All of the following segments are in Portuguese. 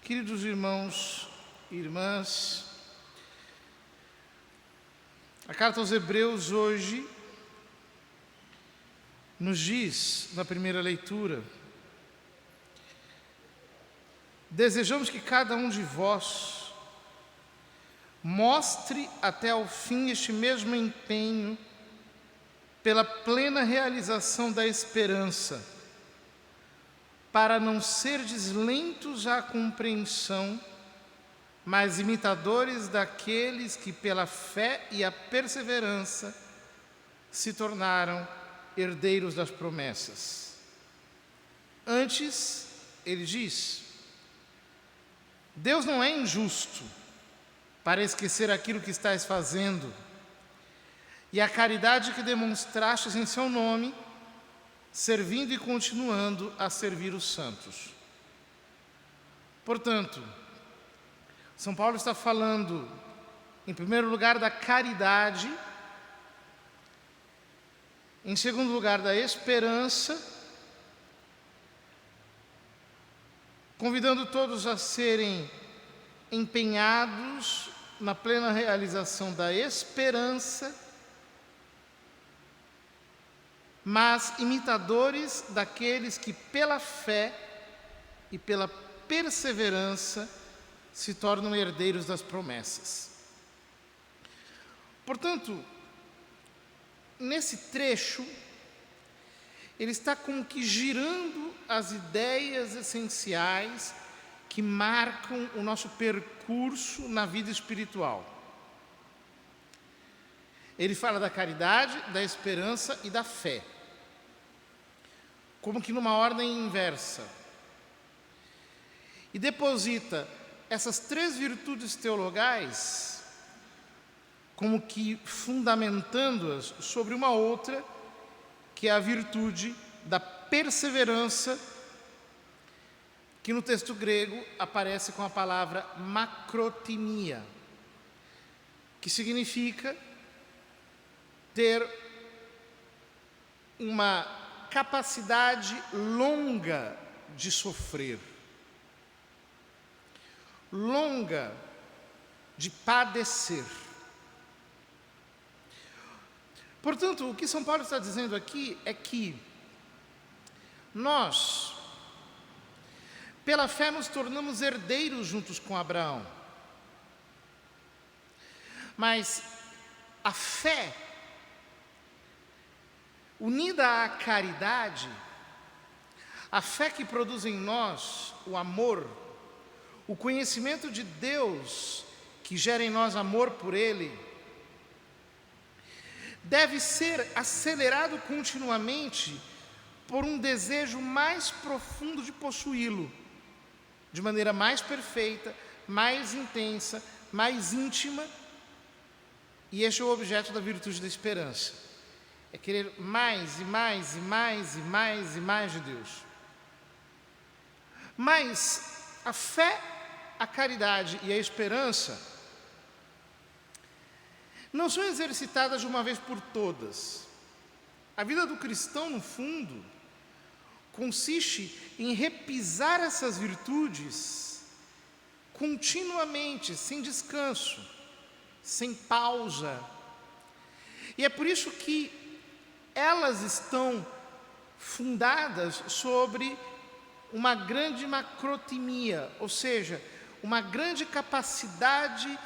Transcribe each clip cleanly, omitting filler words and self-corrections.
Queridos irmãos e irmãs, a carta aos Hebreus hoje nos diz, na primeira leitura: desejamos que cada um de vós mostre até ao fim este mesmo empenho pela plena realização da esperança, para não serdes lentos à compreensão, mas imitadores daqueles que pela fé e a perseverança se tornaram herdeiros das promessas. Antes, ele diz: Deus não é injusto para esquecer aquilo que estáis fazendo e a caridade que demonstrastes em seu nome, servindo e continuando a servir os santos. Portanto, São Paulo está falando, em primeiro lugar, da caridade, em segundo lugar, da esperança, convidando todos a serem empenhados na plena realização da esperança, mas imitadores daqueles que pela fé e pela perseverança se tornam herdeiros das promessas. Portanto, nesse trecho, ele está como que girando as ideias essenciais que marcam o nosso percurso na vida espiritual. Ele fala da caridade, da esperança e da fé, como que numa ordem inversa, e deposita essas três virtudes teologais como que fundamentando-as sobre uma outra, que é a virtude da perseverança, que no texto grego aparece com a palavra macrotimia, que significa ter uma capacidade longa de sofrer, longa de padecer. Portanto, o que São Paulo está dizendo aqui é que nós, pela fé, nos tornamos herdeiros juntos com Abraão. Mas a fé, unida à caridade, a fé que produz em nós o amor, o conhecimento de Deus que gera em nós amor por Ele, deve ser acelerado continuamente por um desejo mais profundo de possuí-lo, de maneira mais perfeita, mais intensa, mais íntima, e este é o objeto da virtude da esperança. É querer mais e mais e mais e mais e mais de Deus. Mas a fé, a caridade e a esperança não são exercitadas de uma vez por todas. A vida do cristão, no fundo, consiste em repisar essas virtudes continuamente, sem descanso, sem pausa. E é por isso que elas estão fundadas sobre uma grande macrotimia, ou seja, uma grande capacidade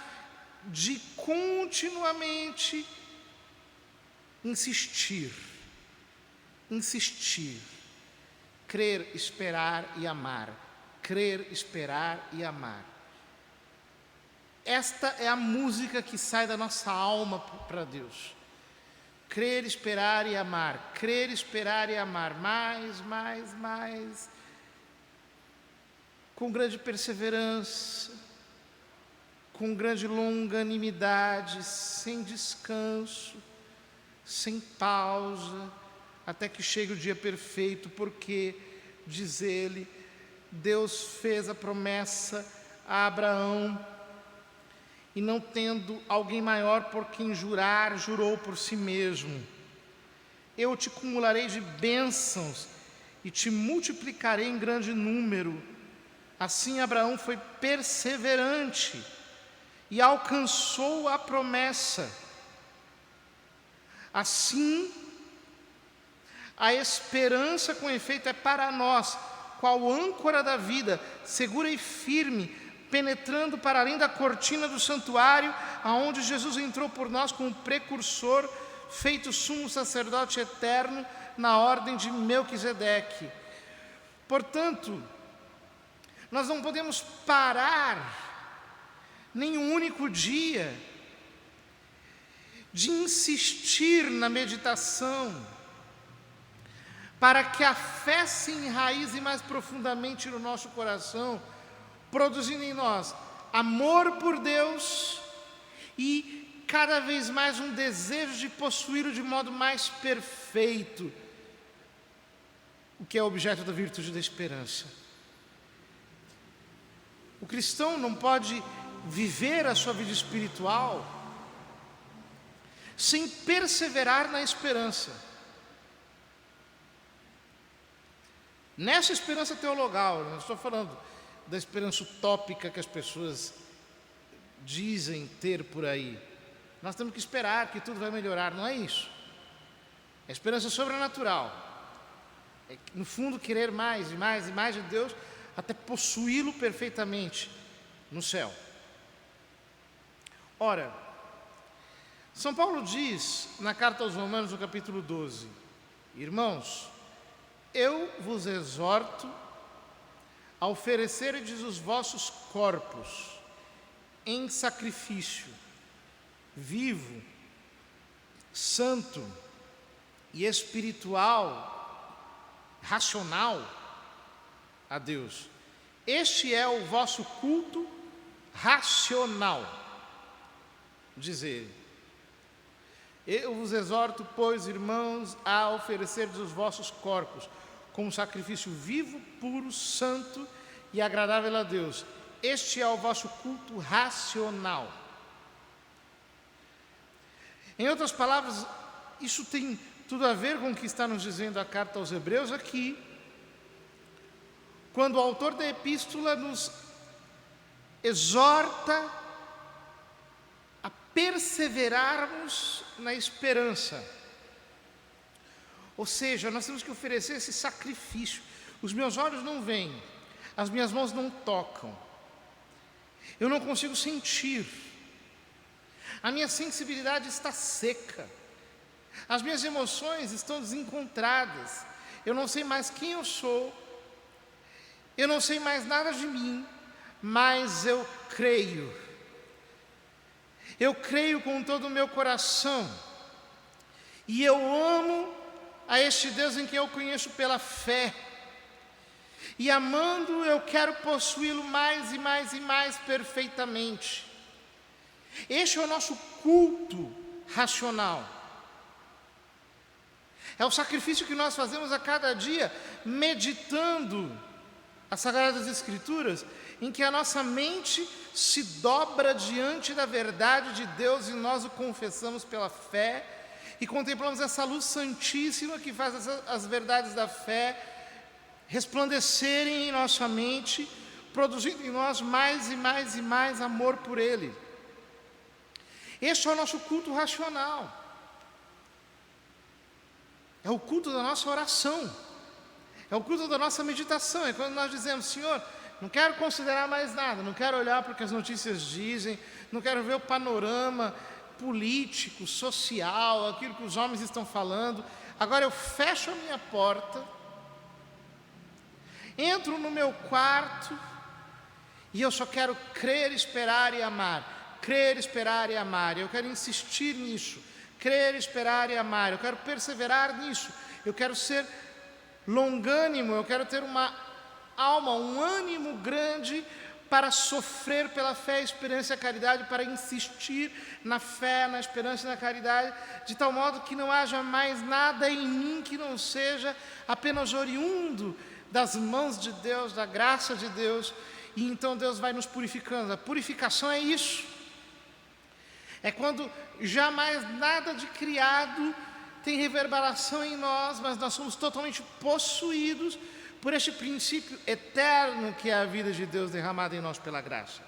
de continuamente insistir, crer, esperar e amar, crer, esperar e amar. Esta é a música que sai da nossa alma para Deus. Crer, esperar e amar, crer, esperar e amar, mais, com grande perseverança, com grande longanimidade, sem descanso, sem pausa, até que chegue o dia perfeito, porque, diz ele, Deus fez a promessa a Abraão, e não tendo alguém maior por quem jurar, jurou por si mesmo: eu te cumularei de bênçãos e te multiplicarei em grande número. Assim Abraão foi perseverante e alcançou a promessa. Assim, a esperança com efeito é para nós, qual âncora da vida, segura e firme, penetrando para além da cortina do santuário, aonde Jesus entrou por nós como precursor, feito sumo sacerdote eterno, na ordem de Melquisedeque. Portanto, nós não podemos parar nem um único dia de insistir na meditação, para que a fé se enraize mais profundamente no nosso coração, produzindo em nós amor por Deus e cada vez mais um desejo de possuí-lo de modo mais perfeito, o que é objeto da virtude da esperança. O cristão não pode viver a sua vida espiritual sem perseverar na esperança. Nessa esperança teologal, não estou falando da esperança utópica que as pessoas dizem ter por aí. Nós temos que esperar que tudo vai melhorar, não é isso. É esperança sobrenatural. É, no fundo, querer mais e mais e mais de Deus, até possuí-lo perfeitamente no céu. Ora, São Paulo diz na carta aos Romanos, no capítulo 12, irmãos, eu vos exorto a oferecerdes os vossos corpos em sacrifício vivo, santo e espiritual, racional a Deus. Este é o vosso culto racional, diz ele. Eu vos exorto, pois, irmãos, a oferecerdes os vossos corpos como sacrifício vivo, puro, santo e agradável a Deus. Este é o vosso culto racional. Em outras palavras, isso tem tudo a ver com o que está nos dizendo a carta aos Hebreus aqui, quando o autor da epístola nos exorta a perseverarmos na esperança. Ou seja, nós temos que oferecer esse sacrifício. Os meus olhos não veem, as minhas mãos não tocam, eu não consigo sentir, a minha sensibilidade está seca, as minhas emoções estão desencontradas, eu não sei mais quem eu sou, eu não sei mais nada de mim, mas eu creio com todo o meu coração, e eu amo a este Deus em quem eu conheço pela fé, e amando eu quero possuí-lo mais e mais e mais perfeitamente. Este é o nosso culto racional. É o sacrifício que nós fazemos a cada dia, meditando as Sagradas Escrituras, em que a nossa mente se dobra diante da verdade de Deus e nós o confessamos pela fé e contemplamos essa luz santíssima que faz as verdades da fé resplandecerem em nossa mente, produzindo em nós mais e mais e mais amor por Ele. Este é o nosso culto racional. É o culto da nossa oração. É o culto da nossa meditação. É quando nós dizemos, Senhor, não quero considerar mais nada, não quero olhar para o que as notícias dizem, não quero ver o panorama político, social, aquilo que os homens estão falando. Agora eu fecho a minha porta, entro no meu quarto e eu só quero crer, esperar e amar. Crer, esperar e amar. Eu quero insistir nisso. Crer, esperar e amar. Eu quero perseverar nisso. Eu quero ser longânimo. Eu quero ter uma alma, um ânimo grande para sofrer pela fé, a esperança e a caridade, para insistir na fé, na esperança e na caridade, de tal modo que não haja mais nada em mim que não seja apenas oriundo das mãos de Deus, da graça de Deus, e então Deus vai nos purificando. A purificação é isso. É quando jamais nada de criado tem reverberação em nós, mas nós somos totalmente possuídos por este princípio eterno que é a vida de Deus derramada em nós pela graça.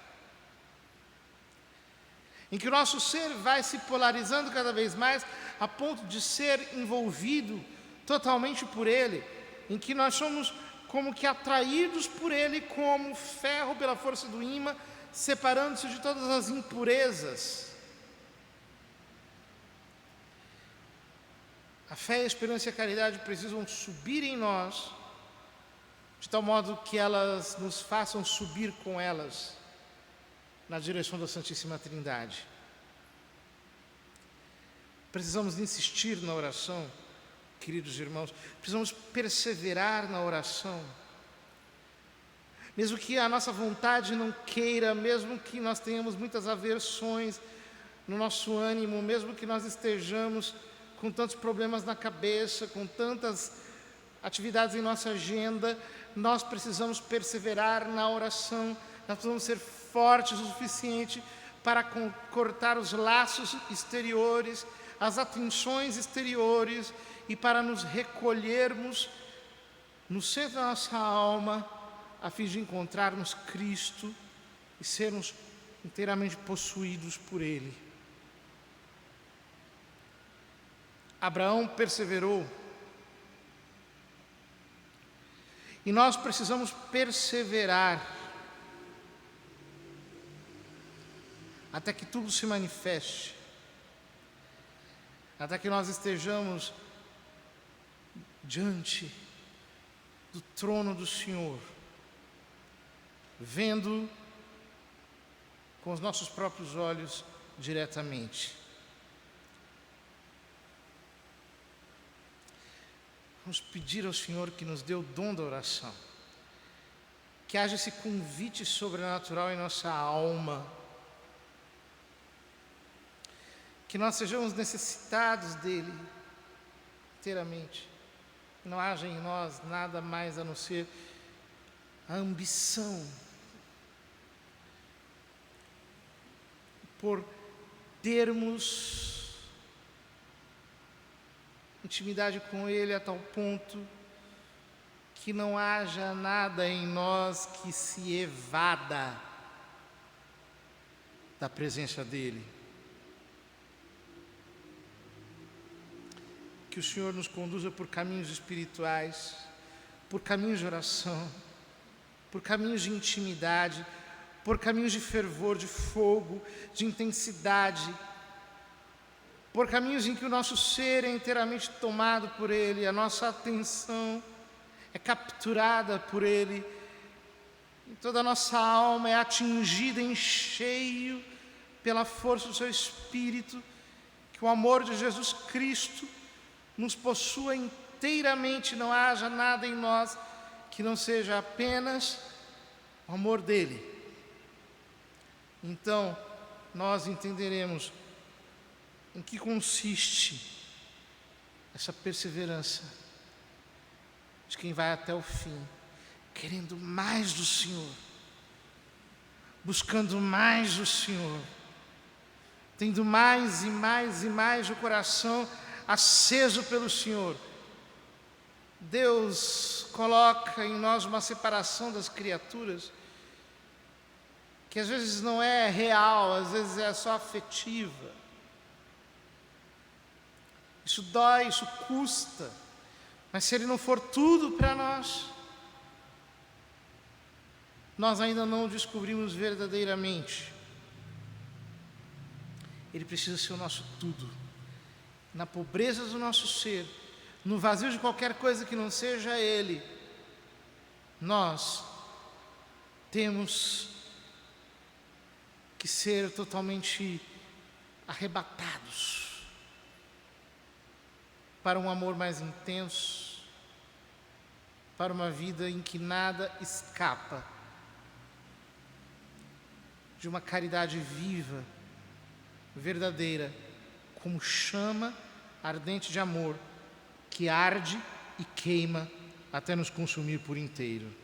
Em que o nosso ser vai se polarizando cada vez mais a ponto de ser envolvido totalmente por Ele, em que nós somos como que atraídos por Ele como ferro pela força do ímã, separando-se de todas as impurezas. A fé, a esperança e a caridade precisam subir em nós, de tal modo que elas nos façam subir com elas na direção da Santíssima Trindade. Precisamos insistir na oração, queridos irmãos, precisamos perseverar na oração. Mesmo que a nossa vontade não queira, mesmo que nós tenhamos muitas aversões no nosso ânimo, mesmo que nós estejamos com tantos problemas na cabeça, com tantas atividades em nossa agenda, nós precisamos perseverar na oração, nós precisamos ser fortes o suficiente para cortar os laços exteriores, as atenções exteriores e para nos recolhermos no centro da nossa alma, a fim de encontrarmos Cristo e sermos inteiramente possuídos por Ele. Abraão perseverou. E nós precisamos perseverar até que tudo se manifeste, até que nós estejamos diante do trono do Senhor, vendo com os nossos próprios olhos diretamente. Vamos pedir ao Senhor que nos dê o dom da oração, que haja esse convite sobrenatural em nossa alma, que nós sejamos necessitados dEle inteiramente, que não haja em nós nada mais a não ser a ambição por termos intimidade com Ele a tal ponto que não haja nada em nós que se evada da presença dEle. Que o Senhor nos conduza por caminhos espirituais, por caminhos de oração, por caminhos de intimidade, por caminhos de fervor, de fogo, de intensidade, por caminhos em que o nosso ser é inteiramente tomado por Ele, a nossa atenção é capturada por Ele, e toda a nossa alma é atingida em cheio pela força do Seu Espírito, que o amor de Jesus Cristo nos possua inteiramente, não haja nada em nós que não seja apenas o amor dEle. Então, nós entenderemos em que consiste essa perseverança de quem vai até o fim, querendo mais do Senhor, buscando mais do Senhor, tendo mais e mais e mais o coração aceso pelo Senhor. Deus coloca em nós uma separação das criaturas que às vezes não é real, às vezes é só afetiva. Isso dói, isso custa, mas se Ele não for tudo para nós, nós ainda não o descobrimos verdadeiramente. Ele precisa ser o nosso tudo. Na pobreza do nosso ser, no vazio de qualquer coisa que não seja Ele, nós temos que ser totalmente arrebatados para um amor mais intenso, para uma vida em que nada escapa de uma caridade viva, verdadeira, como chama ardente de amor, que arde e queima até nos consumir por inteiro.